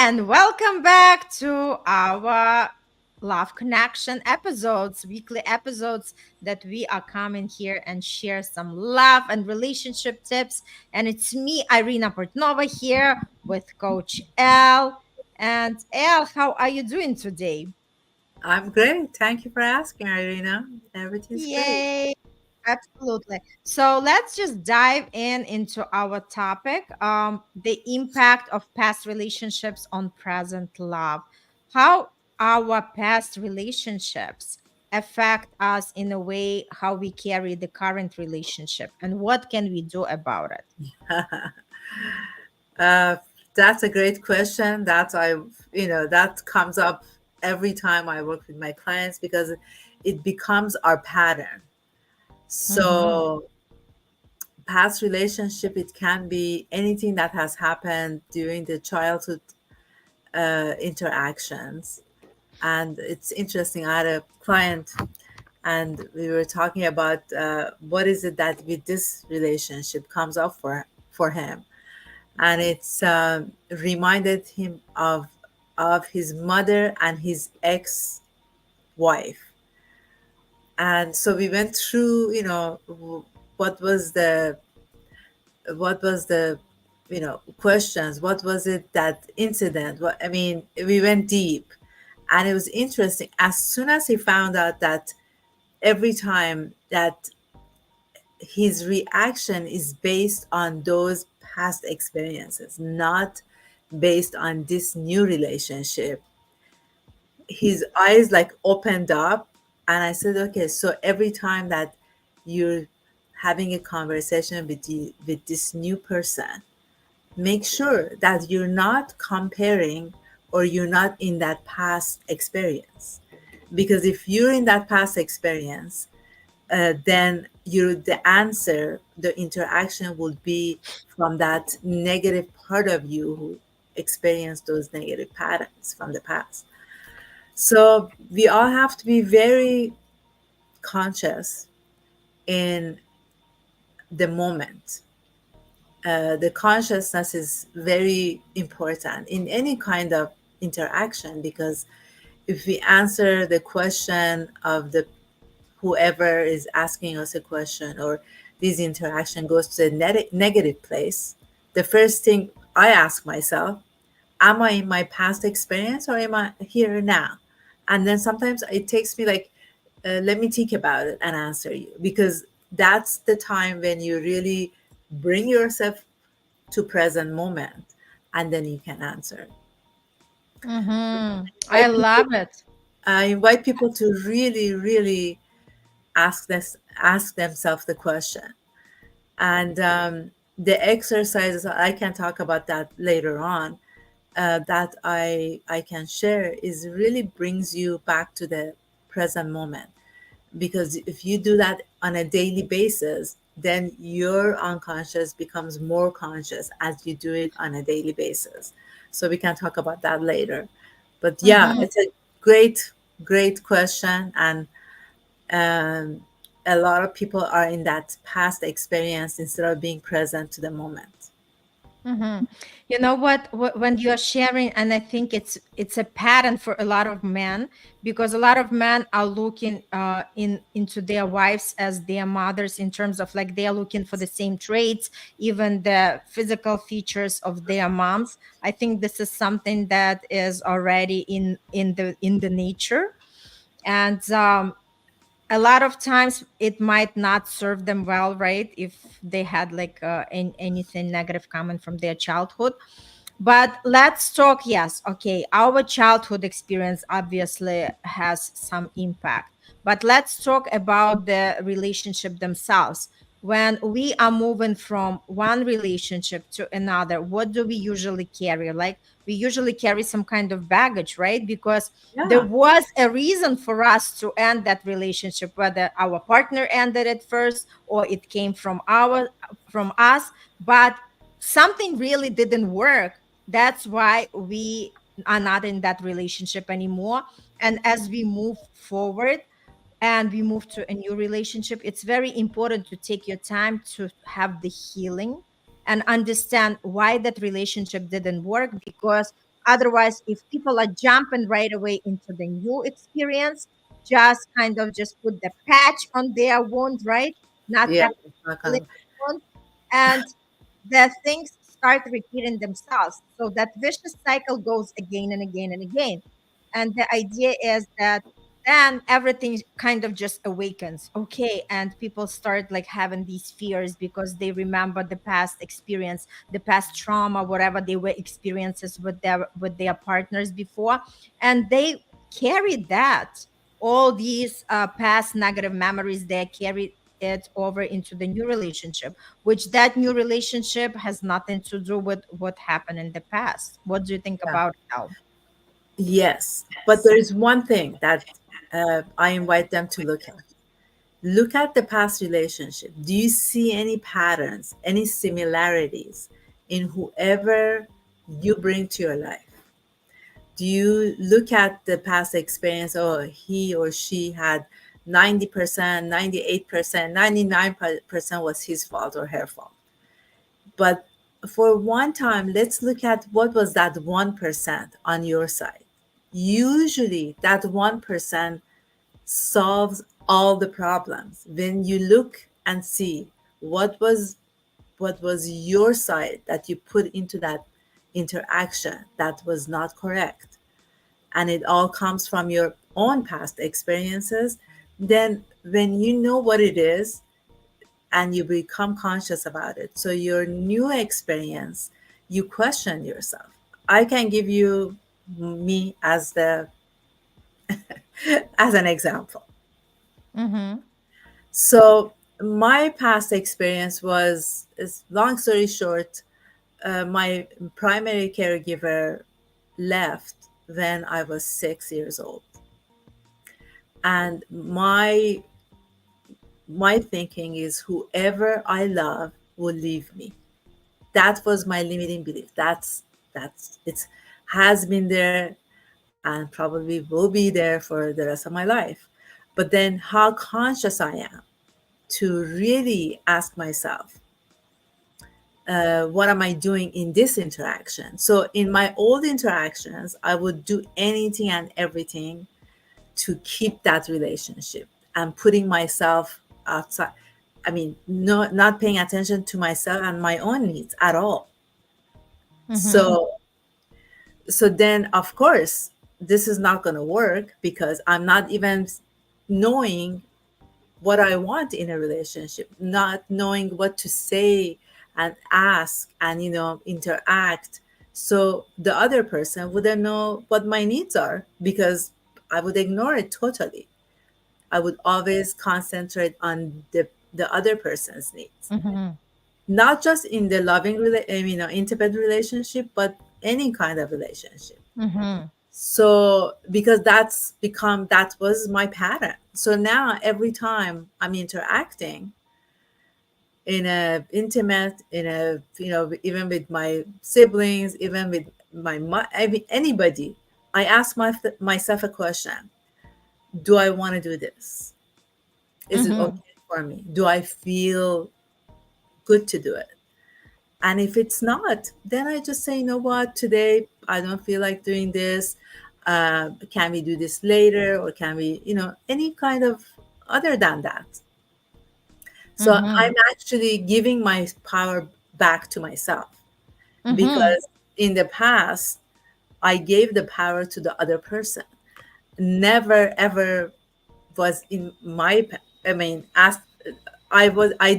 and welcome back to our Love Connection episodes, weekly episodes that we are coming here and share some love and relationship tips. And it's me, Irina Portnova, here with Coach Elle. And Elle, how are you doing today? I'm great. Thank you for asking, Irina. Everything's great. Yay! Absolutely. So let's just dive in into our topic, the impact of past relationships on present love. How our past relationships affect us in a way how we carry the current relationship and what can we do about it? uh, that's a great question. That comes up every time I work with my clients because it becomes our pattern. Mm-hmm. So, past relationship, it can be anything that has happened during the childhood interactions. And it's interesting. I had a client and we were talking about what is it that with this relationship comes up for him, and it's reminded him of his mother and his ex-wife. And so we went through, what was the what was the questions, what was it, that incident, what I mean, we went deep. And it was interesting, as soon as he found out that every time that his reaction is based on those past experiences, not based on this new relationship, his eyes like opened up. And I said, okay, so every time that you're having a conversation with this new person, make sure that you're not comparing or you're not in that past experience. Because if you're in that past experience, then the answer, the interaction would be from that negative part of you who experienced those negative patterns from the past. So we all have to be very conscious in the moment. The consciousness is very important in any kind of interaction, because if we answer the question of the whoever is asking us a question, or this interaction goes to a negative place, the first thing I ask myself, am I in my past experience or am I here now? And then sometimes it takes me like, let me think about it and answer you, because that's the time when you really bring yourself to present moment, and then you can answer. Mm-hmm. I I, love it. I invite people to really, really ask themselves the question. And the exercises, I can talk about that later on, that I can share, is really brings you back to the present moment. Because if you do that on a daily basis, then your unconscious becomes more conscious as you do it on a daily basis. So we can talk about that later. But yeah, Mm-hmm. it's a great, great question. And um, a lot of people are in that past experience instead of being present to the moment. Mm-hmm. You know what? When you are sharing, and I think it's a pattern for a lot of men because a lot of men are looking into their wives as their mothers in terms of like they are looking for the same traits, even the physical features of their moms. I think this is something that is already in the nature, and a lot of times it might not serve them well, right, if they had like anything negative coming from their childhood. But let's talk, yes, okay, our childhood experience obviously has some impact, but let's talk about the relationship themselves. When we are moving from one relationship to another, what do we usually carry? Like, we usually carry some kind of baggage, right? Because there Yeah. was a reason for us to end that relationship, whether our partner ended it first or it came from us, but something really didn't work. That's why we are not in that relationship anymore. And as we move forward and we move to a new relationship, it's very important to take your time to have the healing and understand why that relationship didn't work, because Otherwise, if people are jumping right away into the new experience, just kind of just put the patch on their wound, right? Not Yeah, actually it's not healing gonna. the wound. And the things start repeating themselves. So that vicious cycle goes again and again and again. And the idea is that then everything kind of just awakens. Okay. And people start like having these fears because they remember the past experience, the past trauma, whatever they were experiences with their partners before. And they carry that. All these past negative memories, they carry it over into the new relationship, which that new relationship has nothing to do with what happened in the past. What do you think Yeah. about how? Yes, but there is one thing that I invite them to look at. Look at the past relationship. Do you see any patterns, any similarities in whoever you bring to your life? Do you look at the past experience? Oh, he or she had 90%, 98%, 99% was his fault or her fault. But for one time, let's look at what was that 1% on your side. Usually, that 1% solves all the problems. When you look and see what was what was your side that you put into that interaction that was not correct, and it all comes from your own past experiences, then when you know what it is and you become conscious about it, so your new experience, you question yourself. I can give you me as the as an example. Mm-hmm. So my past experience was, is long story short, my primary caregiver left when I was 6 years old, and my thinking is whoever I love will leave me. That was my limiting belief. That's it's has been there and probably will be there for the rest of my life. But then how conscious I am to really ask myself, what am I doing in this interaction? So in my old interactions, I would do anything and everything to keep that relationship and putting myself outside. I mean, not paying attention to myself and my own needs at all. Mm-hmm. So then of course this is not going to work because I'm not even knowing what I want in a relationship, not knowing what to say and ask and interact. So the other person wouldn't know what my needs are because I would ignore it totally. I would always concentrate on the other person's needs, Mm-hmm. not just in the intimate relationship, but any kind of relationship. Mm-hmm. So because that was my pattern. So now every time I'm interacting in a intimate, in a even with my siblings, even with I mean, anybody, I ask myself a question: do I want to do this? Is it Mm-hmm. okay for me? Do I feel good to do it? And if it's not, then I just say, you know what, today I don't feel like doing this. Can we do this later? Or can we, any kind of other than that? So Mm-hmm. I'm actually giving my power back to myself Mm-hmm. because in the past, I gave the power to the other person. Never ever was in my, I mean, as I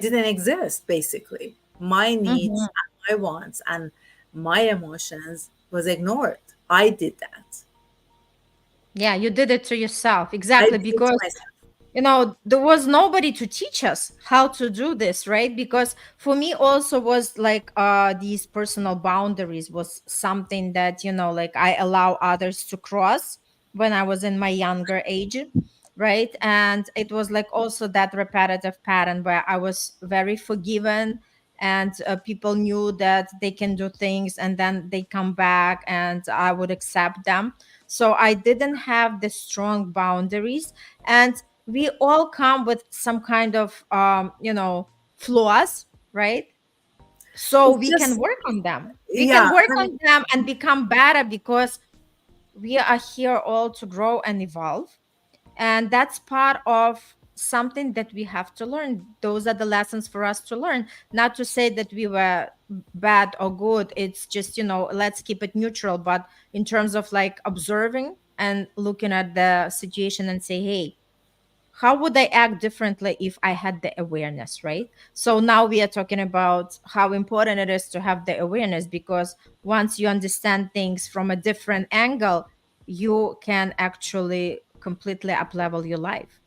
didn't exist basically. My Mm-hmm. needs and my wants and my emotions was ignored. I did that. Yeah, you did it to yourself. I Exactly. did it to Because myself. there was nobody to teach us how to do this, right? Because for me also was like these personal boundaries was something that like I allow others to cross when I was in my younger age, right? And it was like also that repetitive pattern where I was very forgiven, and people knew that they can do things and then they come back and I would accept them. So I didn't have the strong boundaries. And we all come with some kind of flaws, right? so It's we can just, work on them. We yeah, can work I mean, on them and become better, because we are here all to grow and evolve. And that's part of something that we have to learn. Those are the lessons for us to learn. Not to say that we were bad or good. It's just, let's keep it neutral. But in terms of like observing and looking at the situation and say, hey, how would I act differently if I had the awareness, right? So now we are talking about how important it is to have the awareness, because once you understand things from a different angle, you can actually completely uplevel your life.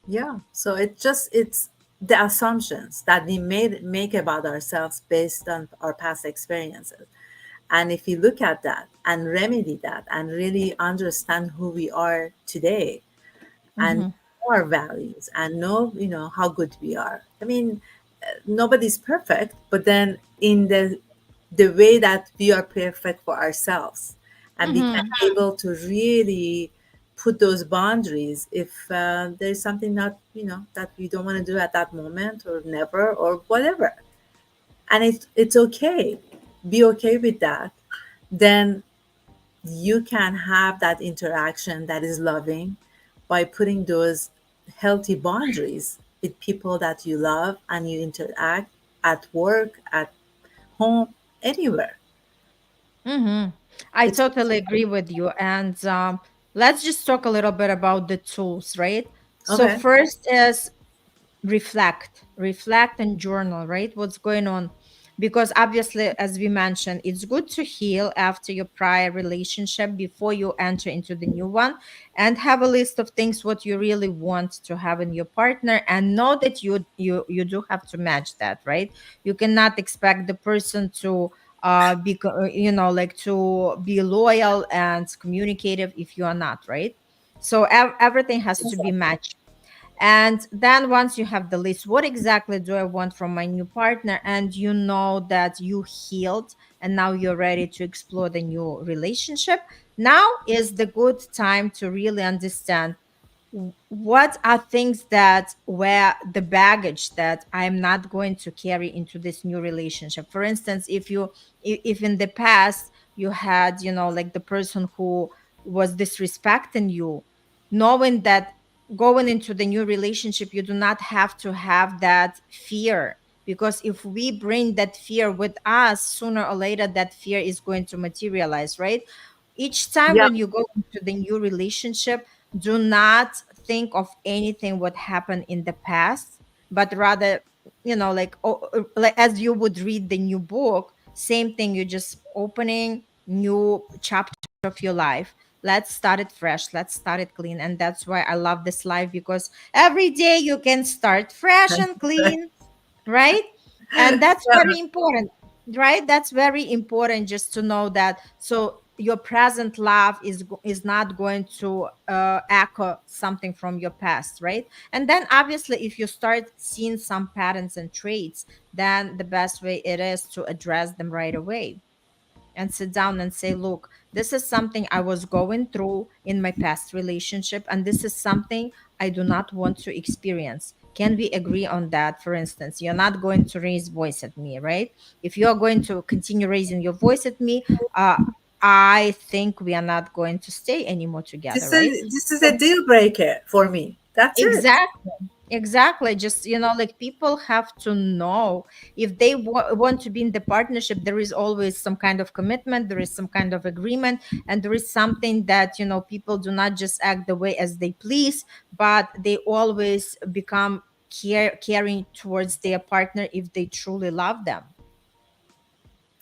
yeah. So it's the assumptions that we made make about ourselves based on our past experiences. And if you look at that and remedy that and really understand who we are today, and Mm-hmm. know our values and know, how good we are. I mean, nobody's perfect, but then in the way that we are perfect for ourselves, and we can Mm-hmm. able to really put those boundaries if there's something not, that we don't want to do at that moment or never or whatever, and it's okay. Be okay with that. Then you can have that interaction that is loving by putting those healthy boundaries with people that you love and you interact at work, at home, anywhere. Mm-hmm. I It's totally agree with you. And let's just talk a little bit about the tools, right? So, okay. first is reflect and journal, right? What's going on? Because obviously, as we mentioned, it's good to heal after your prior relationship before you enter into the new one, and have a list of things what you really want to have in your partner, and know that you do have to match that, right? You cannot expect the person to like to be loyal and communicative if you are not, right? So everything has to be Exactly. matched. And then once you have the list, what exactly do I want from my new partner? And you know that you healed and now you're ready to explore the new relationship. Now is the good time to really understand what are things that were the baggage that I'm not going to carry into this new relationship. For instance, if in the past you had, like the person who was disrespecting you, knowing that going into the new relationship, you do not have to have that fear. Because if we bring that fear with us, sooner or later that fear is going to materialize, right? Each time Yeah. when you go into the new relationship, do not think of anything what happened in the past, but rather, like as you would read the new book, same thing, you're just opening new chapter of your life. Let's start it fresh, let's start it clean. And that's why I love this life, because every day you can start fresh and clean, right? And that's Yeah. very important, right? That's very important, just to know that. So your present love is not going to echo something from your past, right? And then obviously if you start seeing some patterns and traits, then the best way it is to address them right away and sit down and say, look, this is something I was going through in my past relationship, and this is something I do not want to experience. Can we agree on that? For instance, you're not going to raise voice at me, right? If you're going to continue raising your voice at me, I think we are not going to stay anymore together, right? This is a deal breaker for me. That's it. Exactly. Exactly. Just, like people have to know if they want to be in the partnership, there is always some kind of commitment, there is some kind of agreement, and there is something that, people do not just act the way as they please, but they always become caring towards their partner if they truly love them.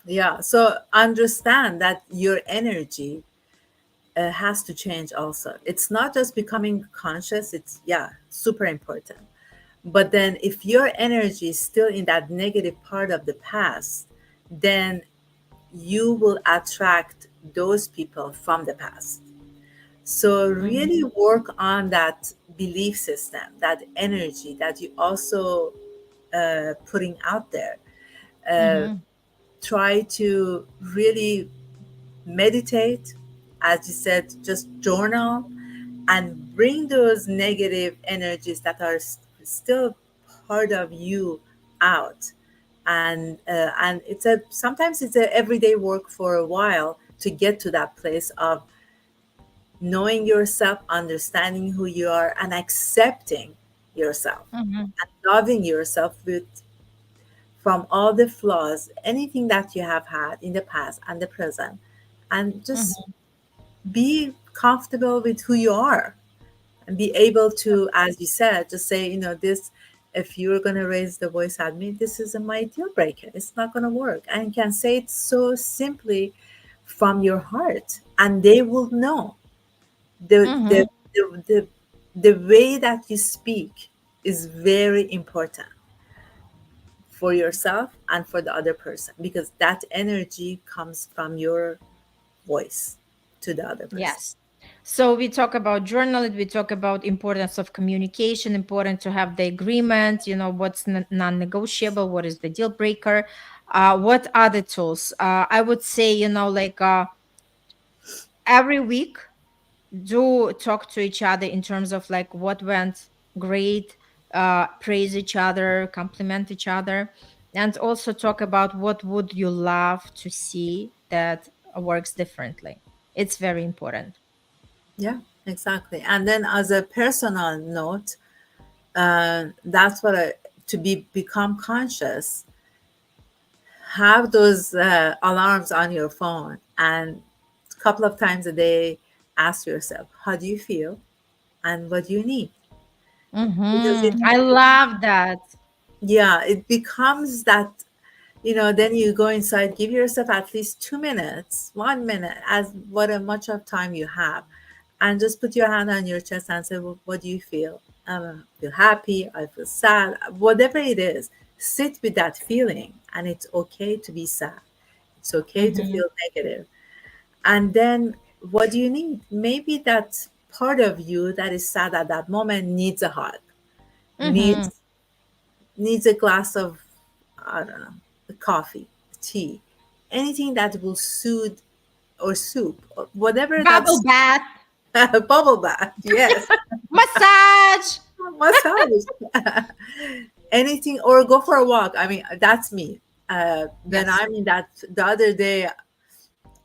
Yeah. So understand that your energy has to change also. It's not just becoming conscious, it's, yeah, super important. But then if your energy is still in that negative part of the past, then you will attract those people from the past. So really Hmm. work on that belief system, that energy that you also putting out there. Uh, Hmm. Try to really meditate, as you said, just journal and bring those negative energies that are still part of you out, And it's a sometimes it's a everyday work for a while to get to that place of knowing yourself, understanding who you are, and accepting yourself, Mhm. loving yourself with from all the flaws, anything that you have had in the past and the present, and just Mhm. be comfortable with who you are and be able to, as you said, just say, this, if you're going to raise the voice at me, this is my deal breaker. It's not going to work. And you can say it so simply from your heart, and they will know. The, the, Mhm. the, the, the way that you speak is very important for yourself and for the other person, because that energy comes from your voice to the other person. Yes. So we talk about journaling, we talk about importance of communication, important to have the agreement, what's non-negotiable, what is the deal breaker, what are the tools? I would say, like every week do talk to each other in terms of like what went great, praise each other, compliment each other, and also talk about what would you love to see that works differently. It's very important. Yeah, exactly. And then, as a personal note, that's what to become conscious. Have those alarms on your phone, and a couple of times a day, ask yourself, how do you feel, and what do you need? Because I love that. yeah, it becomes that. Then you go inside, give yourself at least 2 minutes, 1 minute, as what a much of time you have, and just put your hand on your chest and say, well, what do you feel? I feel happy, I feel sad, whatever it is. Sit with that feeling, and it's okay to be sad. It's okay to Mm-hmm. feel negative. And then, what do you need? Maybe that part of you that is sad at that moment needs a hug, Mm-hmm. needs a glass of, I don't know, coffee, tea, anything that will soothe, or soup, or whatever Bubble that's bath, bubble bath, yes, massage. massage, anything, or go for a walk. I mean, that's me. When Yes. I'm in that, the other day,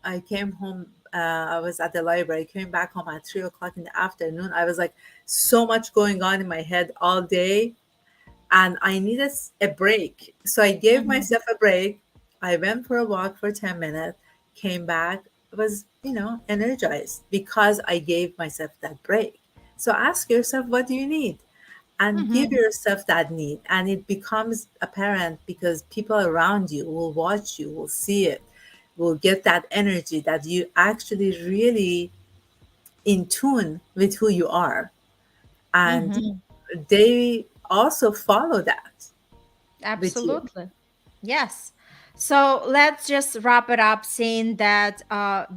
I came home. I was at the library. Came back home at 3 o'clock in the afternoon. I was like, so much going on in my head all day, and I needed a break. So I gave Mm-hmm. myself a break. I went for a walk for 10 minutes, came back, was, energized because I gave myself that break. So ask yourself, what do you need? And give Mm-hmm. yourself that need. And it becomes apparent because people around you will watch you, will see it, will get that energy that you actually really in tune with who you are. And Mm-hmm. they also follow that with you. Absolutely. Yes. So let's just wrap it up saying that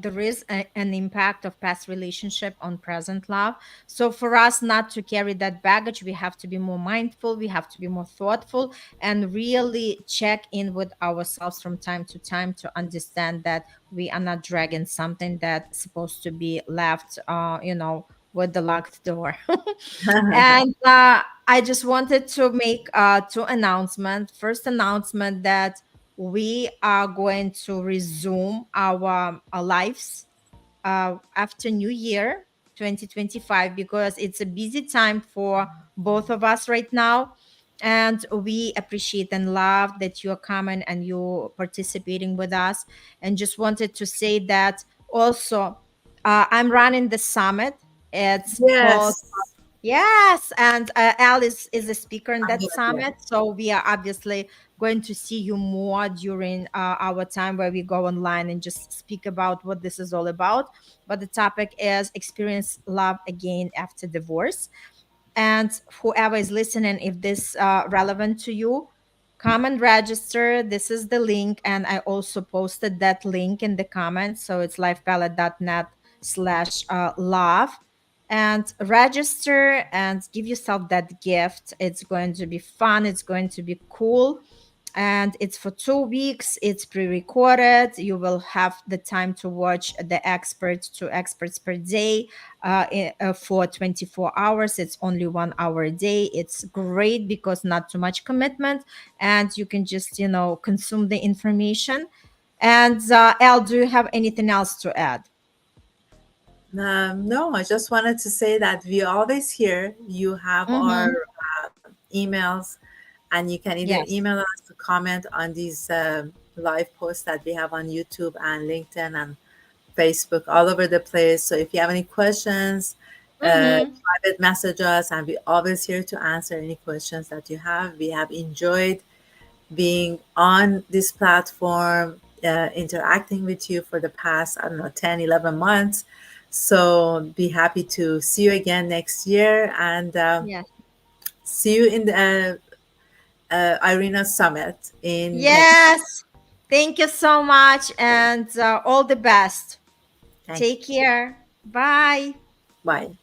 there is an impact of past relationship on present love. So for us not to carry that baggage, we have to be more mindful, we have to be more thoughtful, and really check in with ourselves from time to time to understand that we are not dragging something that's supposed to be left, with the locked door. And I just wanted to make two announcements. First announcement that we are going to resume our lives after New Year 2025, because it's a busy time for both of us right now. And we appreciate and love that you're coming and you're participating with us. And just wanted to say that also, I'm running the summit. It's called, Yes. yes, and Alice is a speaker in I'm that gonna do it. summit. So we are obviously going to see you more during our time where we go online and just speak about what this is all about. But the topic is experience love again after divorce. And whoever is listening, if this relevant to you, come and register. This is the link, and I also posted that link in the comments. So it's lifepalette.net/love, and register and give yourself that gift. It's going to be fun. It's going to be cool. and it's for 2 weeks. It's pre-recorded. You will have the time to watch the experts, 2 experts per day, for 24 hours. It's only 1 hour a day. It's great because not too much commitment, and you can just consume the information. And Elle, do you have anything else to add? No, I just wanted to say that we always here. You have our Mm-hmm. emails, and you can either Yes. email us to comment on these live posts that we have on YouTube and LinkedIn and Facebook, all over the place. So if you have any questions, Mm-hmm. private message us, and we're always here to answer any questions that you have. We have enjoyed being on this platform, interacting with you for the past, I don't know, 10, 11 months. So be happy to see you again next year, and Yes. see you in the Irina Summit in next. Yes. Thank you so much, and all the best. Thank you. Take care. Bye. Bye.